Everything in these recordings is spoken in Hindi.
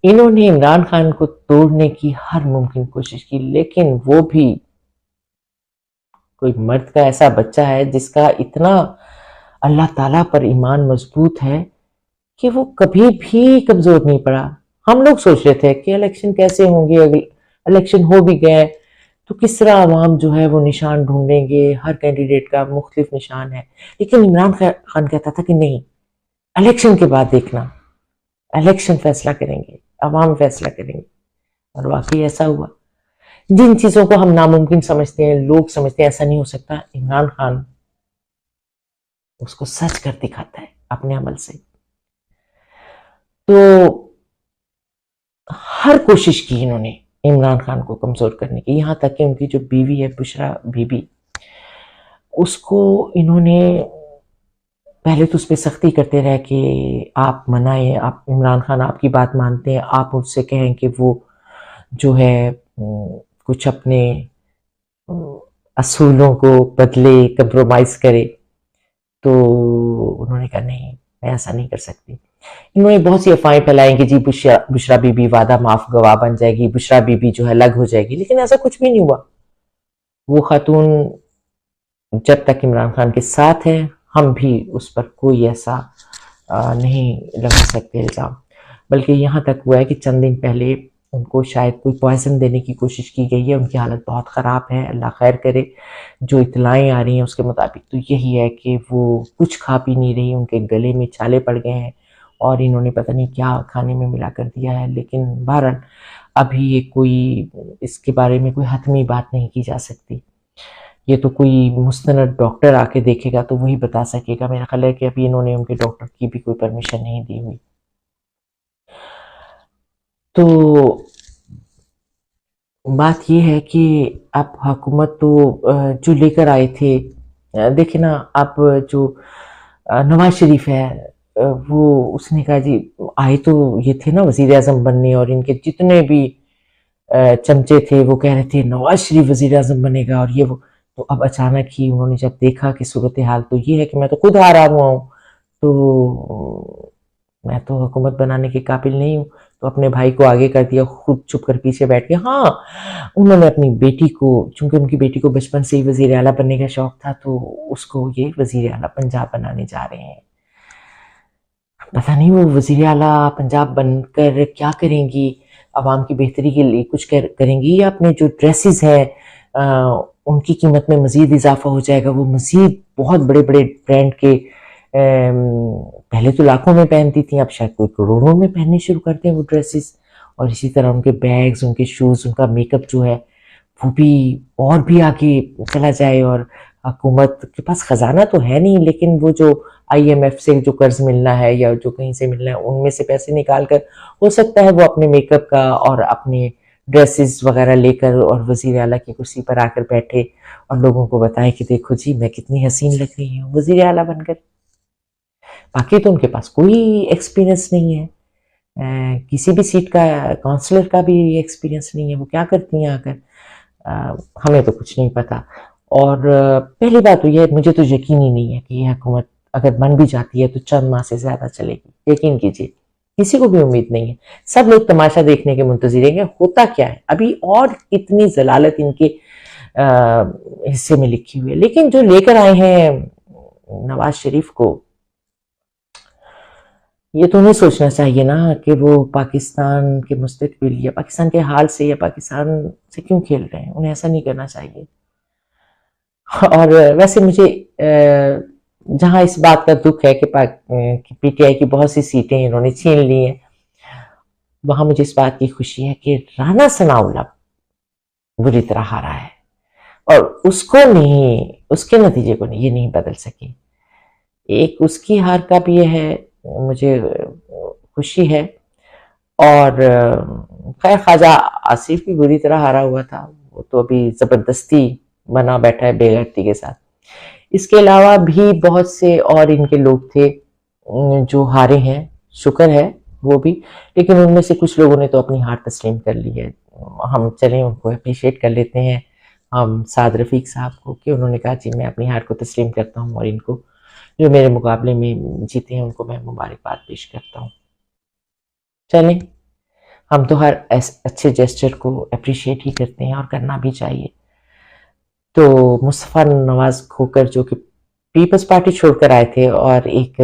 इन्होंने इमरान खान को तोड़ने की हर मुमकिन कोशिश की, लेकिन वो भी कोई मर्द का ऐसा बच्चा है जिसका इतना अल्लाह ताला पर ईमान मजबूत है कि वो कभी भी कमजोर नहीं पड़ा। हम लोग सोच रहे थे कि इलेक्शन कैसे होंगे, अगर इलेक्शन हो भी गए तो किस तरह आवाम जो है वो निशान ढूंढेंगे, हर कैंडिडेट का मुख्तलिफ निशान है। लेकिन इमरान खान कहता था कि नहीं, इलेक्शन के बाद देखना, इलेक्शन फैसला करेंगे, अवाम फैसला करेंगे। और वाकई ऐसा हुआ। जिन चीजों को हम नामुमकिन समझते हैं, लोग समझते हैं ऐसा नहीं हो सकता, इमरान खान उसको सच कर दिखाता है अपने अमल से। तो हर कोशिश की इन्होंने इमरान खान को कमजोर करने की, यहां तक कि उनकी जो बीवी है बुशरा बीबी, उसको इन्होंने पहले तो उस पर सख्ती करते रहे कि आप मनाएं, आप इमरान खान आपकी बात मानते हैं, आप उससे कहें कि वो जो है कुछ अपने असूलों को बदले, कंप्रोमाइज करे। तो उन्होंने कहा नहीं, मैं ऐसा नहीं कर सकती। इन्होंने बहुत सी अफवाहें फैलाई कि जी बुशरा बुशरा बीबी वादा माफ गवाह बन जाएगी, बुशरा बीबी जो है अलग हो जाएगी, लेकिन ऐसा कुछ भी नहीं हुआ। वो खातून जब तक इमरान खान के साथ है, हम भी उस पर कोई ऐसा नहीं लगा सकते इल्ज़ाम। बल्कि यहाँ तक हुआ है कि चंद दिन पहले उनको शायद कोई पॉइजन देने की कोशिश की गई है, उनकी हालत बहुत ख़राब है, अल्लाह खैर करे। जो इतलाएँ आ रही हैं उसके मुताबिक तो यही है कि वो कुछ खा पी नहीं रही, उनके गले में छाले पड़ गए हैं और इन्होंने पता नहीं क्या खाने में मिला कर दिया है। लेकिन बहरहाल अभी ये कोई इसके बारे में कोई हतमी बात नहीं की जा सकती। ये तो कोई मुस्तनद डॉक्टर आके देखेगा तो वही बता सकेगा। मेरा ख्याल है कि अभी इन्होंने उनके डॉक्टर की भी कोई परमिशन नहीं दी हुई। तो बात ये है कि अब हुकूमत तो जो लेकर आए थे, देखिए ना, अब जो नवाज शरीफ है, वो उसने कहा जी, आए तो ये थे ना वजीर आजम बनने, और इनके जितने भी चमचे थे वो कह रहे थे नवाज शरीफ वजीर आजम बनेगा और ये वो। तो अब अचानक ही उन्होंने जब देखा कि सूरत हाल तो ये है कि मैं तो खुद हारा हुआ हूँ, तो मैं तो हुकूमत बनाने के काबिल नहीं हूँ, तो अपने भाई को आगे कर दिया, खुद चुप कर पीछे बैठ गया। हाँ, उन्होंने अपनी बेटी को, चूंकि उनकी बेटी को बचपन से ही वजीर आला बनने का शौक था, तो उसको ये वजीर आला पंजाब बनाने जा रहे हैं। पता नहीं वो वजीर आला पंजाब बनकर क्या करेंगी, आवाम की बेहतरी के लिए कुछ करेंगी, या अपने जो ड्रेसेस है उनकी कीमत में मजीद इजाफा हो जाएगा। वो मजीद बहुत बड़े बड़े ब्रांड के पहले तो लाखों में पहनती थी, अब शायद कोई करोड़ों में पहनने शुरू करते हैं वो ड्रेसेस। और इसी तरह उनके बैग्स, उनके शूज़, उनका मेकअप जो है वो भी और भी आगे चला जाए। और हुकूमत के पास खजाना तो है नहीं, लेकिन वो जो आईएमएफ से जो कर्ज मिलना है या जो कहीं से मिलना है, उनमें से पैसे निकाल कर हो सकता है वो अपने मेकअप का और अपने ड्रेसेस वगैरह लेकर और वजीर आला की कुर्सी पर आकर बैठे और लोगों को बताएं कि देखो जी मैं कितनी हसीन लग रही हूँ वजीर आला बनकर। बाकी तो उनके पास कोई एक्सपीरियंस नहीं है, किसी भी सीट का काउंसलर का भी एक्सपीरियंस नहीं है। वो क्या करती हैं आकर, हमें तो कुछ नहीं पता। और पहली बात तो यह, मुझे तो यकीन ही नहीं है कि यह हुकूमत अगर बन भी जाती है तो चंद माह से ज्यादा चलेगी, यकीन कीजिए। किसी को भी उम्मीद नहीं है, सब लोग तमाशा देखने के मुंतजिर हैं होता क्या है अभी, और कितनी जलालत इनके हिस्से में लिखी हुई है। लेकिन जो लेकर आए हैं नवाज शरीफ को, ये तो नहीं सोचना चाहिए ना कि वो पाकिस्तान के मुस्तकबिल या पाकिस्तान के हाल से या पाकिस्तान से क्यों खेल रहे हैं, उन्हें ऐसा नहीं करना चाहिए। और वैसे मुझे जहां इस बात का दुख है कि पीटीआई की बहुत सी सीटें इन्होंने छीन ली हैं, वहां मुझे इस बात की खुशी है कि राना सनाउल्लाह बुरी तरह हारा है और उसको नहीं, उसके नतीजे को नहीं, ये नहीं बदल सके। एक उसकी हार का भी ये है, मुझे खुशी है। और खैर ख्वाजा आसिफ भी बुरी तरह हारा हुआ था, वो तो अभी जबरदस्ती बना बैठा है बेगैरती के साथ। इसके अलावा भी बहुत से और इनके लोग थे जो हारे हैं, शुक्र है वो भी। लेकिन उनमें से कुछ लोगों ने तो अपनी हार तस्लीम कर ली है, हम चलें उनको अप्रिशिएट कर लेते हैं। हम साद रफीक साहब को कि उन्होंने कहा जी मैं अपनी हार को तस्लीम करता हूँ और इनको जो मेरे मुकाबले में जीते हैं उनको मैं मुबारकबाद पेश करता हूँ। चलें, हम तो हर अच्छे जेस्चर को अप्रिशिएट ही करते हैं और करना भी चाहिए। तो मुस्तफ़ा नवाज खोकर जो कि पीपल्स पार्टी छोड़कर आए थे और एक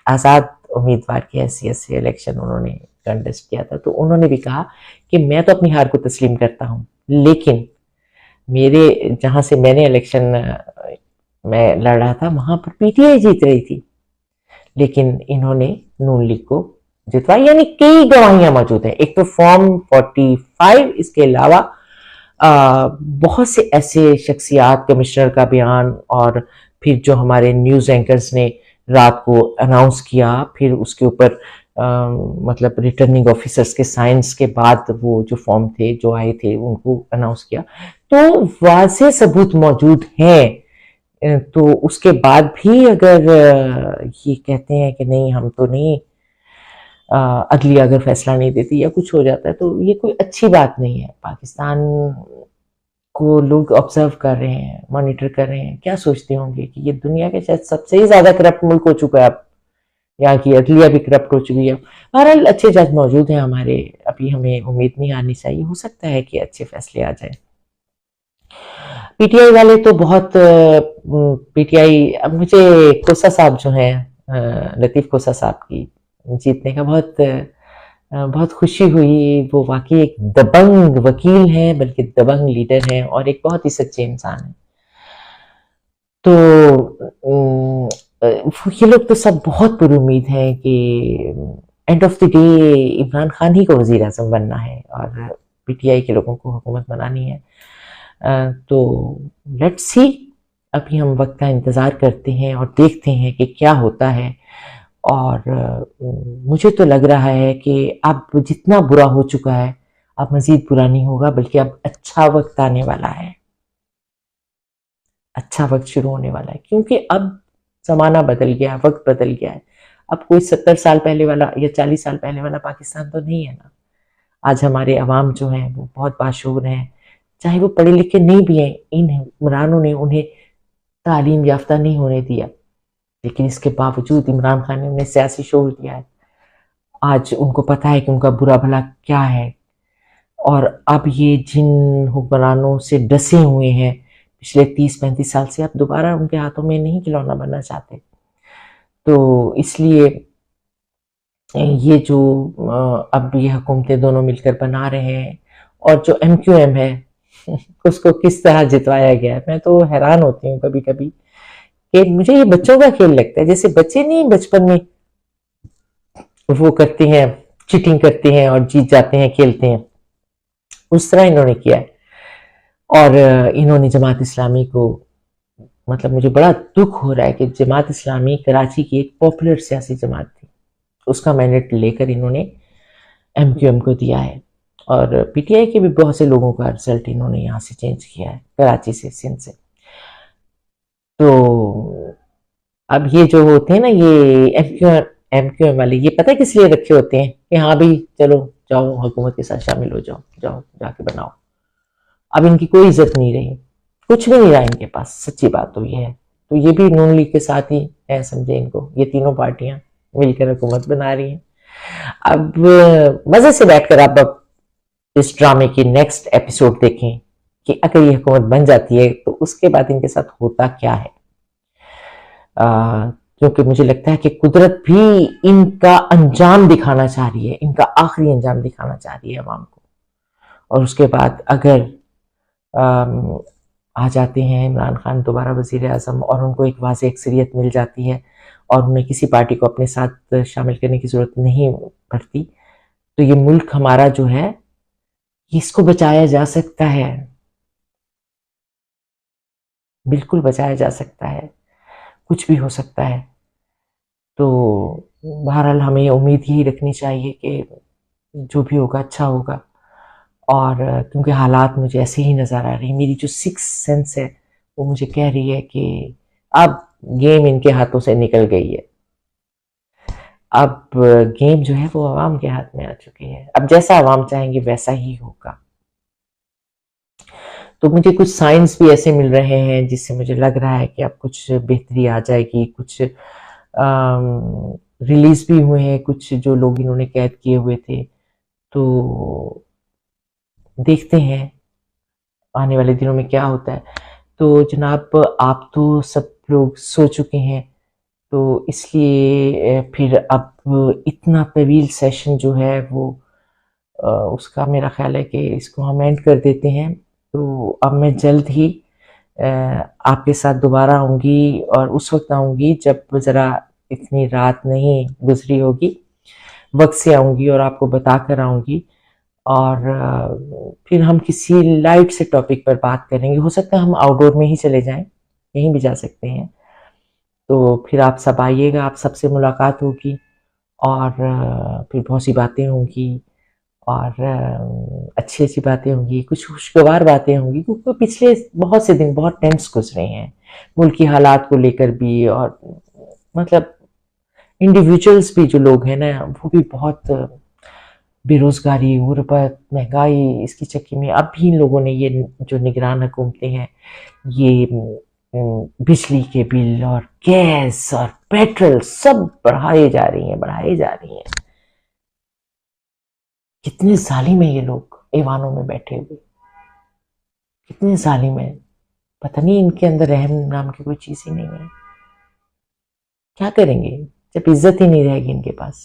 आज़ाद उम्मीदवार की हैसियत से इलेक्शन उन्होंने कंटेस्ट किया था, तो उन्होंने भी कहा कि मैं तो अपनी हार को तस्लीम करता हूँ, लेकिन मेरे जहाँ से मैंने इलेक्शन में लड़ रहा था वहाँ पर पीटीआई जीत रही थी, लेकिन इन्होंने नून लीग को जितवाया। यानी कई गवाहियां मौजूद हैं, एक तो फॉर्म 45, इसके अलावा बहुत से ऐसे शख्सियात, कमिश्नर का बयान, और फिर जो हमारे न्यूज एंकर्स ने रात को अनाउंस किया, फिर उसके ऊपर मतलब रिटर्निंग ऑफिसर्स के साइंस के बाद वो जो फॉर्म थे जो आए थे उनको अनाउंस किया, तो वाज़ेह सबूत मौजूद हैं। तो उसके बाद भी अगर ये कहते हैं कि नहीं हम तो नहीं, अगली अगर फैसला नहीं देती या कुछ हो जाता है, तो ये कोई अच्छी बात नहीं है। पाकिस्तान को लोग ऑब्जर्व कर रहे हैं, मॉनिटर कर रहे हैं, क्या सोचते होंगे कि ये दुनिया के शायद सबसे ही ज्यादा करप्ट मुल्क हो चुका है अब, यहाँ की अदलिया भी करप्ट हो चुकी है। बहरहाल अच्छे जज मौजूद हैं हमारे, अभी हमें उम्मीद नहीं हारनी चाहिए, हो सकता है कि अच्छे फैसले आ जाए। पीटीआई वाले तो बहुत पीटीआई, अब मुझे खोसा साहब जो हैं, लतीफ़ खोसा साहब की जीतने का बहुत खुशी हुई। वो वाकई एक दबंग वकील हैं, बल्कि दबंग लीडर हैं और एक बहुत ही सच्चे इंसान हैं। तो ये लोग तो सब बहुत पुरुम्मीद हैं कि end of the day Imran Khan ही को वज़ीर आज़म बनना है और पीटीआई के लोगों को हुकूमत बनानी है। तो लेट्स सी, अभी हम वक्त का इंतज़ार करते हैं और देखते हैं कि क्या होता है। और मुझे तो लग रहा है कि अब जितना बुरा हो चुका है अब मज़ीद बुरा नहीं होगा, बल्कि अब अच्छा वक्त आने वाला है, अच्छा वक्त शुरू होने वाला है, क्योंकि अब ज़माना बदल गया, वक्त बदल गया है। अब कोई 70 साल पहले वाला या 40 साल पहले वाला पाकिस्तान तो नहीं है ना। आज हमारे अवाम जो हैं वो बहुत बाशऊर हैं, चाहे वो पढ़े लिखे नहीं भी हैं, इन हुक्मरानों ने उन्हें तालीम याफ्ता नहीं होने दिया, लेकिन इसके बावजूद इमरान खान ने उन्हें सियासी शोर दिया है। आज उनको पता है कि उनका बुरा भला क्या है, और अब ये जिन हुक्मरानों से डसे हुए हैं पिछले 30-35 साल से, अब दोबारा उनके हाथों में नहीं खिलौना बनना चाहते। तो इसलिए ये जो अब ये हुकूमतें दोनों मिलकर बना रहे हैं, और जो MQM है उसको किस तरह जितवाया गया है, मैं तो हैरान होती हूँ कभी कभी कि मुझे ये बच्चों का खेल लगता है। जैसे बच्चे नहीं बचपन में वो करते हैं, चीटिंग करते हैं और जीत जाते हैं, खेलते हैं, उस तरह इन्होंने किया है। और इन्होंने जमात इस्लामी को, मतलब मुझे बड़ा दुख हो रहा है कि जमात इस्लामी कराची की एक पॉपुलर सियासी जमात थी, उसका मैंडेट लेकर इन्होंने MQM को दिया है। और पीटीआई के भी बहुत से लोगों का रिजल्ट इन्होंने यहाँ से चेंज किया है, कराची से, सिंध से। तो अब ये जो होते हैं ना ये MQM वाले, ये पता है किस लिए रखे होते हैं कि हाँ भाई चलो जाओ हुकूमत के साथ शामिल हो जाओ, जाओ जाके बनाओ। अब इनकी कोई इज्जत नहीं रही, कुछ भी नहीं रहा इनके पास, सच्ची बात तो ये है। तो ये भी नून लीग के साथ ही है, समझे इनको, ये तीनों पार्टियां मिलकर हुकूमत बना रही हैं। अब मजे से बैठकर आप अब इस ड्रामे की नेक्स्ट एपिसोड देखें कि अगर ये हुकूमत बन जाती है तो उसके बाद इनके साथ होता क्या है। क्योंकि मुझे लगता है कि कुदरत भी इनका अंजाम दिखाना चाह रही है, इनका आखिरी अंजाम दिखाना चाह रही है अवाम को। और उसके बाद अगर आ जाते हैं इमरान खान दोबारा वज़ीर आज़म और उनको एक वाज़ेह अक्सरियत मिल जाती है और उन्हें किसी पार्टी को अपने साथ शामिल करने की ज़रूरत नहीं पड़ती, तो ये मुल्क हमारा जो है इसको बचाया जा सकता है, बिल्कुल बचाया जा सकता है, कुछ भी हो सकता है। तो बहरहाल हमें उम्मीद यही रखनी चाहिए कि जो भी होगा अच्छा होगा। और क्योंकि हालात मुझे ऐसे ही नज़र आ रही है, मेरी जो सिक्स सेंस है वो मुझे कह रही है कि अब गेम इनके हाथों से निकल गई है, अब गेम जो है वो आवाम के हाथ में आ चुकी है, अब जैसा आवाम चाहेंगे वैसा ही होगा। तो मुझे कुछ साइंस भी ऐसे मिल रहे हैं जिससे मुझे लग रहा है कि अब कुछ बेहतरी आ जाएगी। कुछ रिलीज भी हुए हैं कुछ जो लोग इन्होंने कैद किए हुए थे, तो देखते हैं आने वाले दिनों में क्या होता है। तो जनाब, आप तो सब लोग सो चुके हैं, तो इसलिए फिर अब इतना तवील सेशन जो है वो उसका मेरा ख़्याल है कि इसको हम एंड कर देते हैं। तो अब मैं जल्द ही अ, आपके साथ दोबारा आऊँगी, और उस वक़्त आऊँगी जब ज़रा इतनी रात नहीं गुज़री होगी। वक़्त से आऊँगी और आपको बता कर आऊँगी, और फिर हम किसी लाइट से टॉपिक पर बात करेंगे। हो सकता है हम आउटडोर में ही चले जाएँ, कहीं भी जा सकते हैं। तो फिर आप सब आइएगा, आप सबसे मुलाकात होगी, और फिर बहुत सी बातें होंगी, और अच्छी-अच्छी बातें होंगी, कुछ खुशगवार बातें होंगी, क्योंकि पिछले बहुत से दिन बहुत टेंस गुज़रे हैं, मुल्की हालात को लेकर भी, और मतलब इंडिविजुअल्स भी जो लोग हैं ना, वो भी बहुत बेरोज़गारी, गुर्बत, महँगाई, इसकी चक्की में अब भी इन लोगों ने, ये जो निगरान हुकूमतें हैं, ये बिजली के बिल और गैस और पेट्रोल सब बढ़ाए जा रही हैं, बढ़ाए जा रही हैं। कितने ज़ालिम हैं ये लोग ऐवानों में बैठे हुए, कितने ज़ालिम हैं। पता नहीं इनके अंदर रहम नाम की कोई चीज़ ही नहीं है। क्या करेंगे जब इज़्ज़त ही नहीं रहेगी इनके पास।